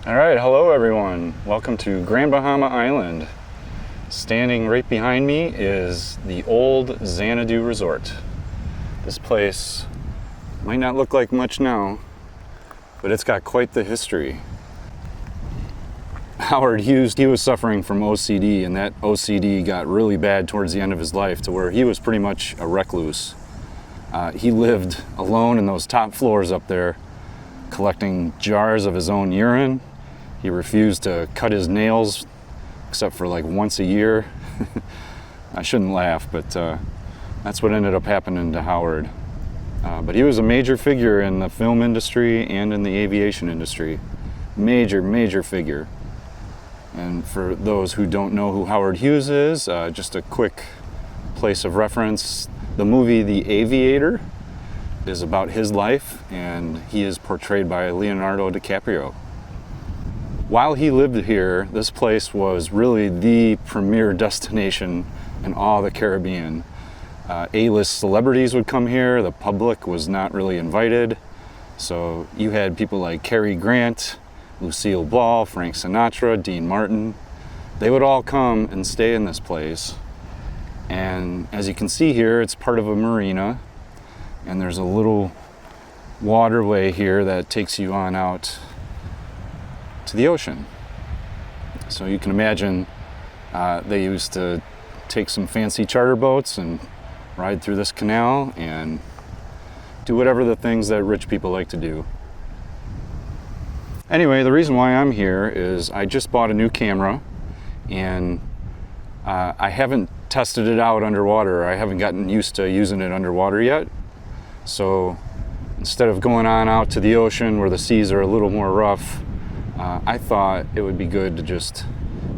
All right, hello everyone. Welcome to Grand Bahama Island. Standing right behind me is the old Xanadu Resort. This place might not look like much now, but it's got quite the history. Howard Hughes, he was suffering from OCD, and that OCD got really bad towards the end of his life to where he was pretty much a recluse. He lived alone in those top floors up there, collecting jars of his own urine. He refused to cut his nails except for like once a year. I shouldn't laugh, but that's what ended up happening to Howard. But he was a major figure in the film industry and in the aviation industry. Major figure. And for those who don't know who Howard Hughes is, just a quick place of reference. The movie The Aviator is about his life, and he is portrayed by Leonardo DiCaprio. While he lived here, this place was really the premier destination in all the Caribbean. A-list celebrities would come here. The public was not really invited. So you had people like Cary Grant, Lucille Ball, Frank Sinatra, Dean Martin. They would all come and stay in this place. And as you can see here, it's part of a marina. And there's a little waterway here that takes you on out to the ocean. So you can imagine they used to take some fancy charter boats and ride through this canal and do whatever the things that rich people like to do. Anyway, the reason why I'm here is I just bought a new camera, and I haven't tested it out underwater. I haven't gotten used to using it underwater yet. So instead of going on out to the ocean where the seas are a little more rough, I thought it would be good to just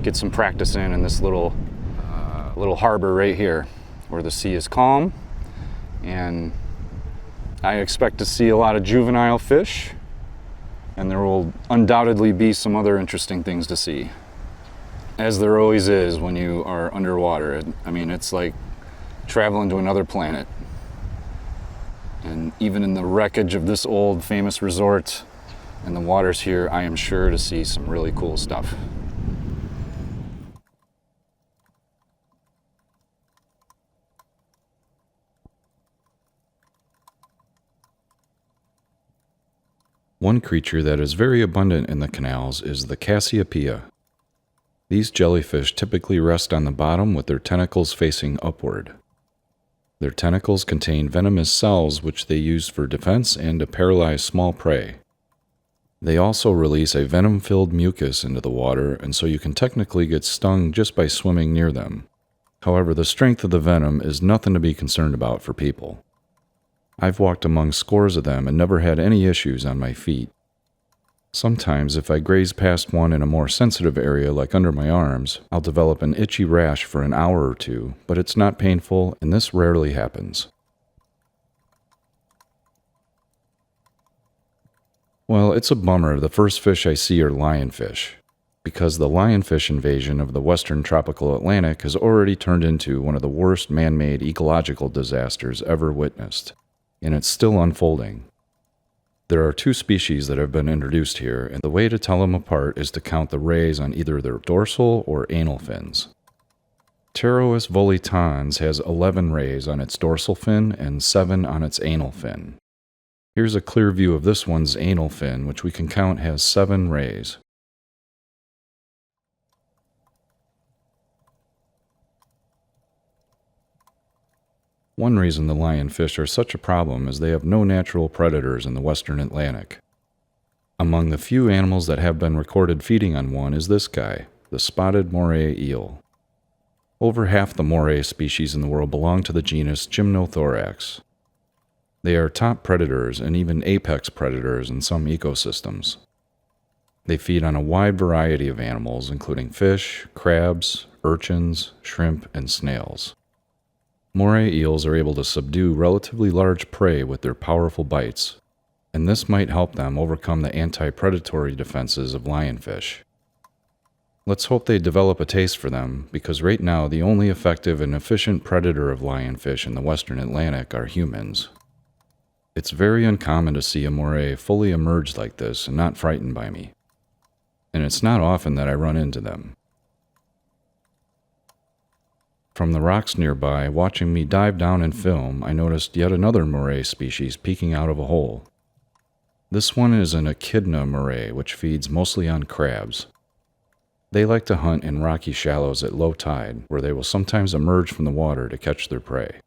get some practice in this little harbor right here where the sea is calm, and I expect to see a lot of juvenile fish, and there will undoubtedly be some other interesting things to see, as there always is when you are underwater. I mean, it's like traveling to another planet. And even in the wreckage of this old famous resort and the waters here, I am sure to see some really cool stuff. One creature that is very abundant in the canals is the Cassiopea. These jellyfish typically rest on the bottom with their tentacles facing upward. Their tentacles contain venomous cells which they use for defense and to paralyze small prey. They also release a venom-filled mucus into the water, and so you can technically get stung just by swimming near them. However, the strength of the venom is nothing to be concerned about for people. I've walked among scores of them and never had any issues on my feet. Sometimes, if I graze past one in a more sensitive area like under my arms, I'll develop an itchy rash for an hour or two, but it's not painful, and this rarely happens. Well, it's a bummer the first fish I see are lionfish, because the lionfish invasion of the western tropical Atlantic has already turned into one of the worst man-made ecological disasters ever witnessed, and it's still unfolding. There are two species that have been introduced here, and the way to tell them apart is to count the rays on either their dorsal or anal fins. Pterois volitans has 11 rays on its dorsal fin and 7 on its anal fin. Here's a clear view of this one's anal fin, which we can count has 7 rays. One reason the lionfish are such a problem is they have no natural predators in the western Atlantic. Among the few animals that have been recorded feeding on one is this guy, the spotted moray eel. Over half the moray species in the world belong to the genus Gymnothorax. They are top predators and even apex predators in some ecosystems. They feed on a wide variety of animals, including fish, crabs, urchins, shrimp, and snails. Moray eels are able to subdue relatively large prey with their powerful bites, and this might help them overcome the anti-predatory defenses of lionfish. Let's hope they develop a taste for them, because right now the only effective and efficient predator of lionfish in the western Atlantic are humans. It's very uncommon to see a moray fully emerged like this and not frightened by me. and it's not often that I run into them. From the rocks nearby, watching me dive down and film, I noticed yet another moray species peeking out of a hole. This one is an Echidna moray, which feeds mostly on crabs. They like to hunt in rocky shallows at low tide, where they will sometimes emerge from the water to catch their prey.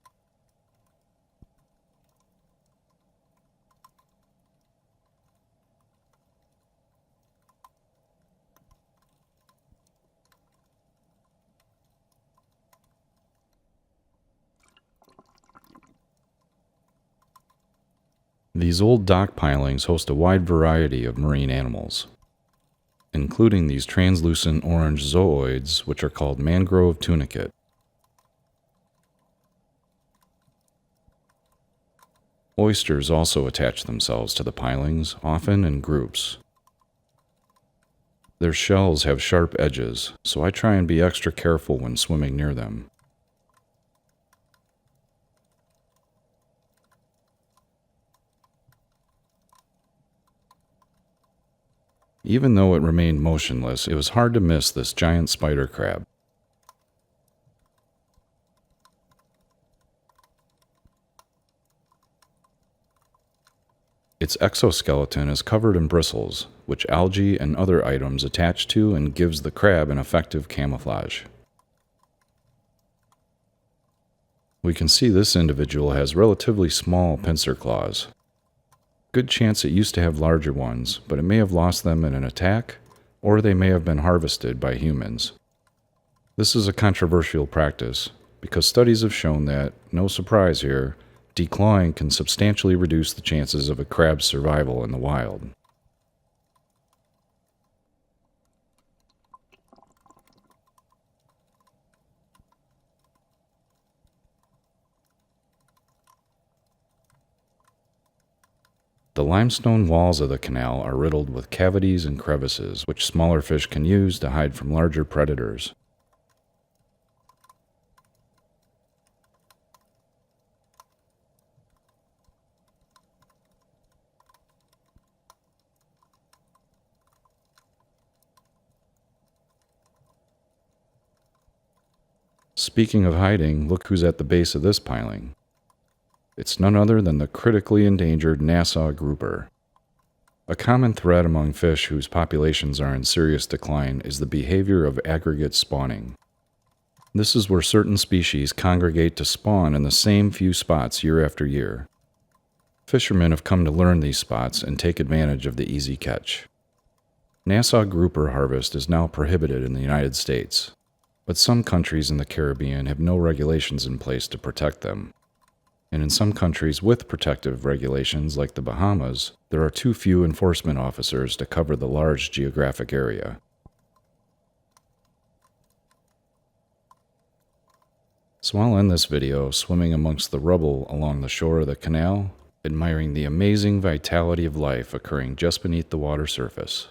These old dock pilings host a wide variety of marine animals, including these translucent orange zooids, which are called mangrove tunicate. Oysters also attach themselves to the pilings, often in groups. Their shells have sharp edges, so I try and be extra careful when swimming near them. Even though it remained motionless, it was hard to miss this giant spider crab. Its exoskeleton is covered in bristles, which algae and other items attach to and gives the crab an effective camouflage. We can see this individual has relatively small pincer claws. Good chance it used to have larger ones, but it may have lost them in an attack, or they may have been harvested by humans. This is a controversial practice, because studies have shown that, no surprise here, declawing can substantially reduce the chances of a crab's survival in the wild. The limestone walls of the canal are riddled with cavities and crevices, which smaller fish can use to hide from larger predators. Speaking of hiding, look who's at the base of this piling. It's none other than the critically endangered Nassau grouper. A common thread among fish whose populations are in serious decline is the behavior of aggregate spawning. This is where certain species congregate to spawn in the same few spots year after year. Fishermen have come to learn these spots and take advantage of the easy catch. Nassau grouper harvest is now prohibited in the United States, but some countries in the Caribbean have no regulations in place to protect them. And in some countries with protective regulations, like the Bahamas, there are too few enforcement officers to cover the large geographic area. So I'll end this video swimming amongst the rubble along the shore of the canal, admiring the amazing vitality of life occurring just beneath the water surface.